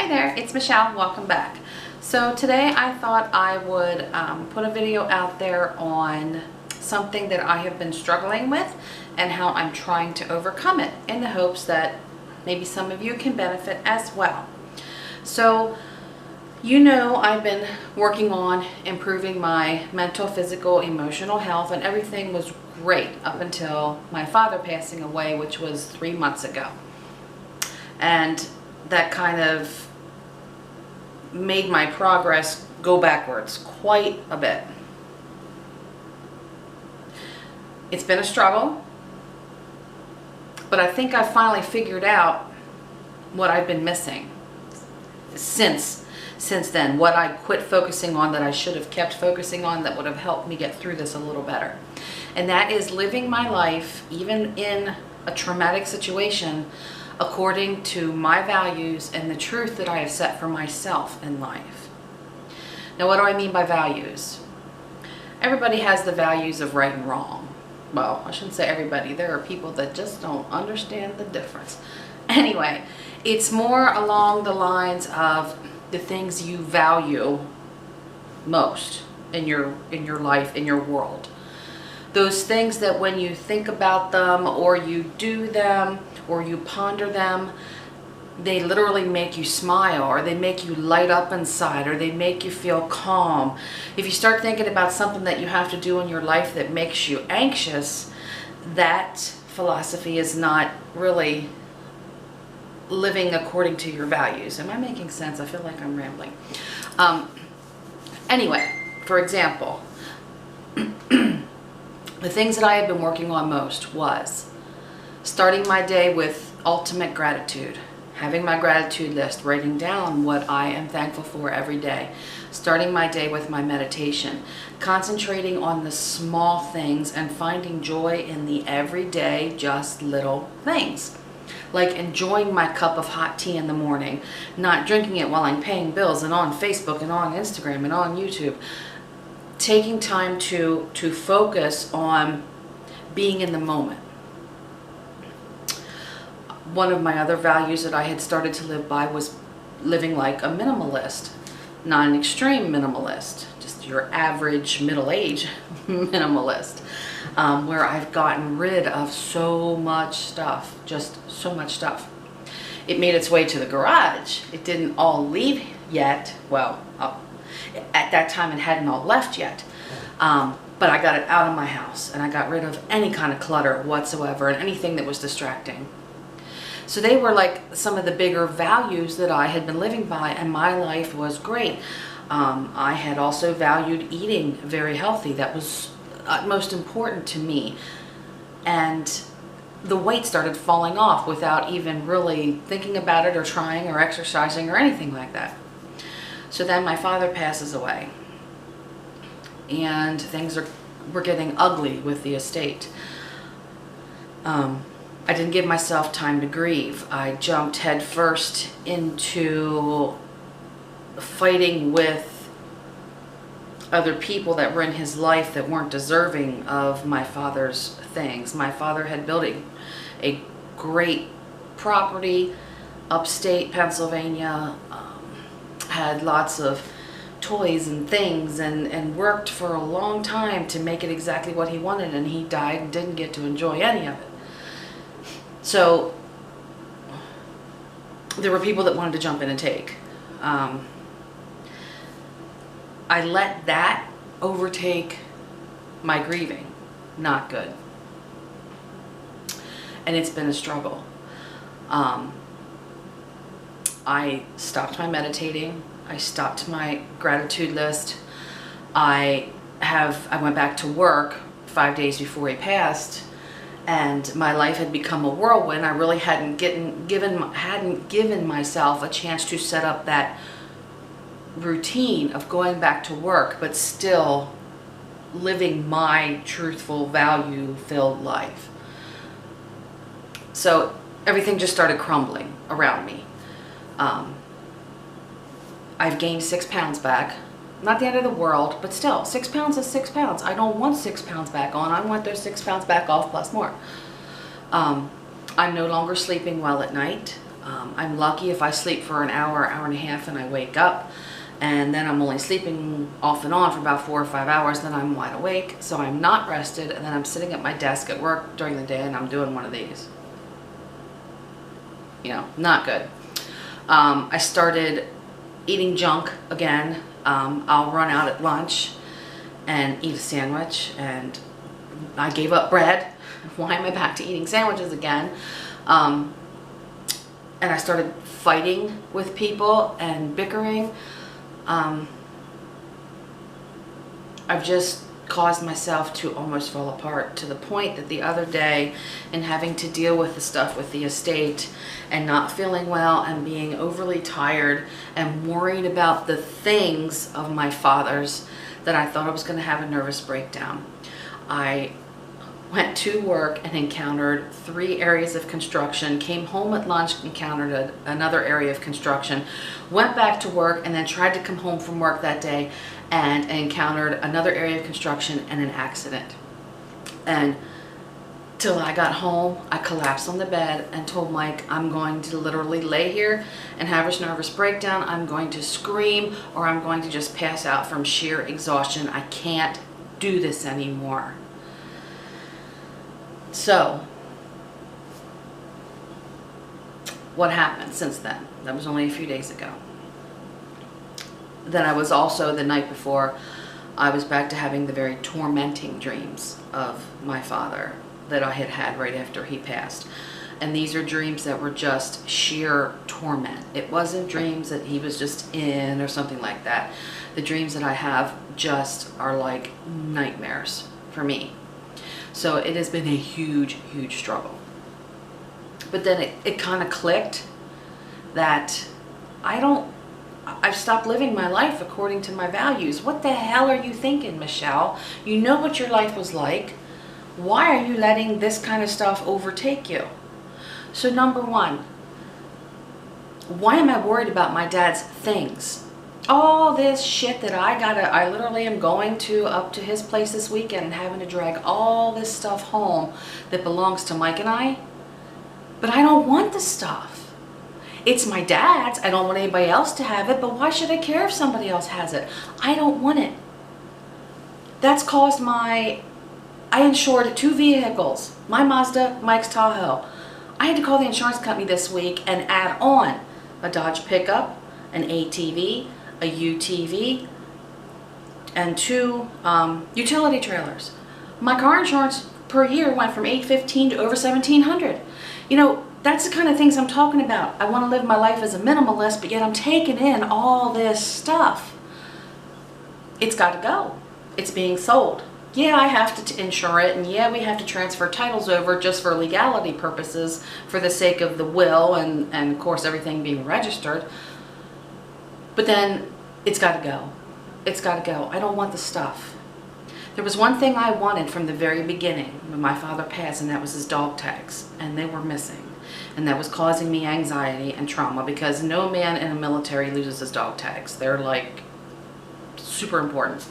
Hi there, it's Michelle. Welcome back. So today I thought I would put a video out there on something that I have been struggling with and how I'm trying to overcome it, in the hopes that maybe some of you can benefit as well. So you know, I've been working on improving my mental, physical, emotional health, and everything was great up until my father passing away, which was 3 months ago. And that kind of made my progress go backwards quite a bit. It's been a struggle, but I think I finally figured out what I've been missing since then, what I quit focusing on that I should have kept focusing on that would have helped me get through this a little better. And that is living my life, even in a traumatic situation, according to my values and the truth that I have set for myself in life. Now, what do I mean by values? Everybody has the values of right and wrong. Well, I shouldn't say everybody. There are people that just don't understand the difference. Anyway, it's more along the lines of the things you value most in your life, in your world. Those things that when you think about them or you do them or you ponder them, they literally make you smile, or they make you light up inside, or they make you feel calm. If you start thinking about something that you have to do in your life that makes you anxious, that philosophy is not really living according to your values. Am I making sense? I feel like I'm rambling. Anyway, for example, the things that I have been working on most was starting my day with ultimate gratitude, having my gratitude list, writing down what I am thankful for every day, starting my day with my meditation, concentrating on the small things and finding joy in the everyday, just little things. Like enjoying my cup of hot tea in the morning, not drinking it while I'm paying bills and on Facebook and on Instagram and on YouTube. Taking time to focus on being in the moment. One of my other values that I had started to live by was living like a minimalist. Not an extreme minimalist, just your average middle-aged minimalist. Where I've gotten rid of so much stuff, just so much stuff. It made its way to the garage. It didn't all leave yet. Well, at that time it hadn't all left yet. But I got it out of my house and I got rid of any kind of clutter whatsoever and anything that was distracting. So they were like some of the bigger values that I had been living by, and my life was great. I had also valued eating very healthy. That was most important to me. And the weight started falling off without even really thinking about it or trying or exercising or anything like that. So then my father passes away, and things were getting ugly with the estate. I didn't give myself time to grieve. I jumped headfirst into fighting with other people that were in his life that weren't deserving of my father's things. My father had built a great property upstate Pennsylvania, had lots of toys and things, and worked for a long time to make it exactly what he wanted, and he died and didn't get to enjoy any of it. So there were people that wanted to jump in and take. I let that overtake my grieving. Not good. And it's been a struggle. I stopped my meditating. I stopped my gratitude list. I went back to work 5 days before he passed, and my life had become a whirlwind. I really hadn't given myself a chance to set up that routine of going back to work, but still living my truthful, value-filled life. So everything just started crumbling around me. I've gained 6 pounds back. Not the end of the world, but still, 6 pounds is 6 pounds. I don't want 6 pounds back on. I want those 6 pounds back off plus more. I'm no longer sleeping well at night. I'm lucky if I sleep for an hour, hour and a half, and I wake up, and then I'm only sleeping off and on for about 4 or 5 hours, then I'm wide awake, so I'm not rested, and then I'm sitting at my desk at work during the day and I'm doing one of these. You know, not good. I started eating junk again. I'll run out at lunch and eat a sandwich, and I gave up bread. Why am I back to eating sandwiches again? And I started fighting with people and bickering. I've just caused myself to almost fall apart, to the point that the other day, in having to deal with the stuff with the estate and not feeling well and being overly tired and worried about the things of my father's, that I thought I was going to have a nervous breakdown. I went to work and encountered 3 areas of construction, came home at lunch, encountered another area of construction, went back to work, and then tried to come home from work that day and encountered another area of construction and an accident. And till I got home, I collapsed on the bed and told Mike, I'm going to literally lay here and have a nervous breakdown. I'm going to scream, or I'm going to just pass out from sheer exhaustion. I can't do this anymore. So, what happened since then? That was only a few days ago. Then I was also, the night before, I was back to having the very tormenting dreams of my father that I had had right after he passed. And these are dreams that were just sheer torment. It wasn't dreams that he was just in or something like that. The dreams that I have just are like nightmares for me. So it has been a huge, huge struggle. But then it kind of clicked that I've stopped living my life according to my values. What the hell are you thinking, Michelle? You know what your life was like. Why are you letting this kind of stuff overtake you? So number one, why am I worried about my dad's things? All this shit that I literally am going up to his place this weekend and having to drag all this stuff home that belongs to Mike and I. But I don't want the stuff. It's my dad's. I don't want anybody else to have it, but why should I care if somebody else has it? I don't want it. That's caused I insured 2 vehicles, my Mazda, Mike's Tahoe. I had to call the insurance company this week and add on a Dodge pickup, an ATV, a UTV, and 2 utility trailers. My car insurance per year went from $815 to over $1,700. You know, that's the kind of things I'm talking about. I want to live my life as a minimalist, but yet I'm taking in all this stuff. It's got to go. It's being sold. Yeah, I have to insure it, and yeah, we have to transfer titles over just for legality purposes for the sake of the will and of course everything being registered. But then it's got to go. It's got to go. I don't want the stuff. There was one thing I wanted from the very beginning when my father passed, and that was his dog tags, and they were missing. And that was causing me anxiety and trauma, because no man in the military loses his dog tags. They're like super important.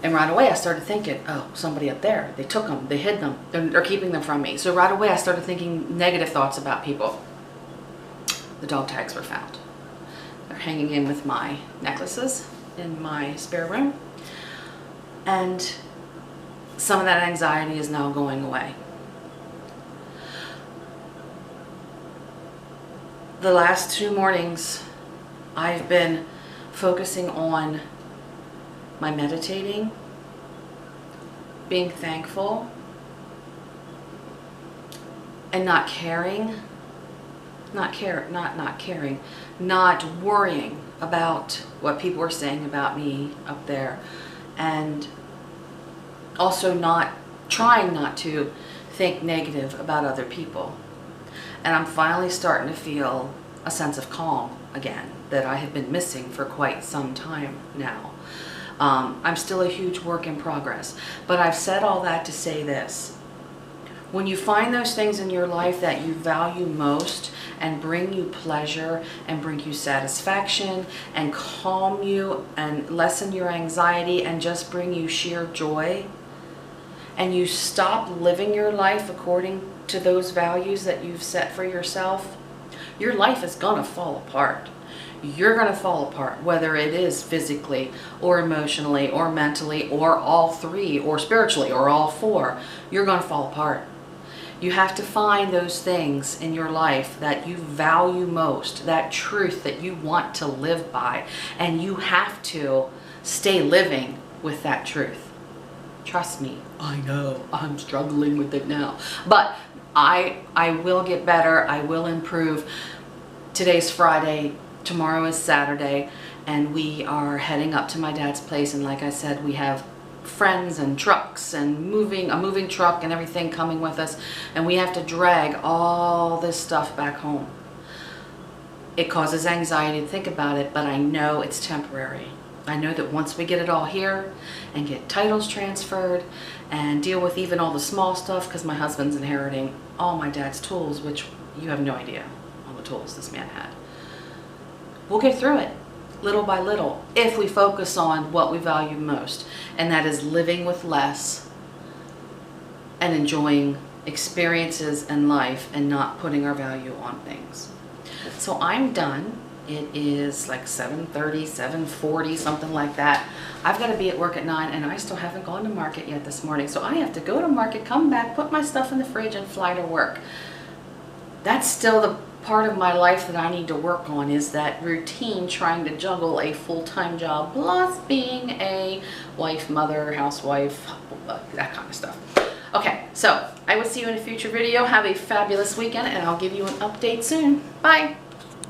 And right away I started thinking, oh, somebody up there, they took them, they hid them, they're keeping them from me. So right away I started thinking negative thoughts about people. The dog tags were found. They're hanging in with my necklaces in my spare room. And some of that anxiety is now going away. The last 2 mornings I've been focusing on my meditating, being thankful, and not caring, not worrying about what people are saying about me up there, and also trying not to think negative about other people. And I'm finally starting to feel a sense of calm again that I have been missing for quite some time now. I'm still a huge work in progress, but I've said all that to say this. When you find those things in your life that you value most and bring you pleasure and bring you satisfaction and calm you and lessen your anxiety and just bring you sheer joy, and you stop living your life according to those values that you've set for yourself, your life is gonna fall apart. You're gonna fall apart, whether it is physically or emotionally or mentally or all three or spiritually or all four. You're gonna fall apart. You have to find those things in your life that you value most, that truth that you want to live by, and you have to stay living with that truth. Trust me, I know I'm struggling with it now, but I will get better. I will improve. Today's Friday, tomorrow is Saturday, and we are heading up to my dad's place, and like I said, we have friends and trucks and a moving truck and everything coming with us, and we have to drag all this stuff back home. It causes anxiety to think about it, but I know it's temporary. I know that once we get it all here and get titles transferred and deal with even all the small stuff, because my husband's inheriting all my dad's tools, which you have no idea all the tools this man had. We'll get through it little by little if we focus on what we value most, and that is living with less and enjoying experiences in life and not putting our value on things. So I'm done. It is like 7:30, 7:40, something like that. I've got to be at work at 9, and I still haven't gone to market yet this morning. So I have to go to market, come back, put my stuff in the fridge, and fly to work. That's still the part of my life that I need to work on, is that routine, trying to juggle a full-time job plus being a wife, mother, housewife, that kind of stuff. Okay, so I will see you in a future video. Have a fabulous weekend, and I'll give you an update soon. Bye.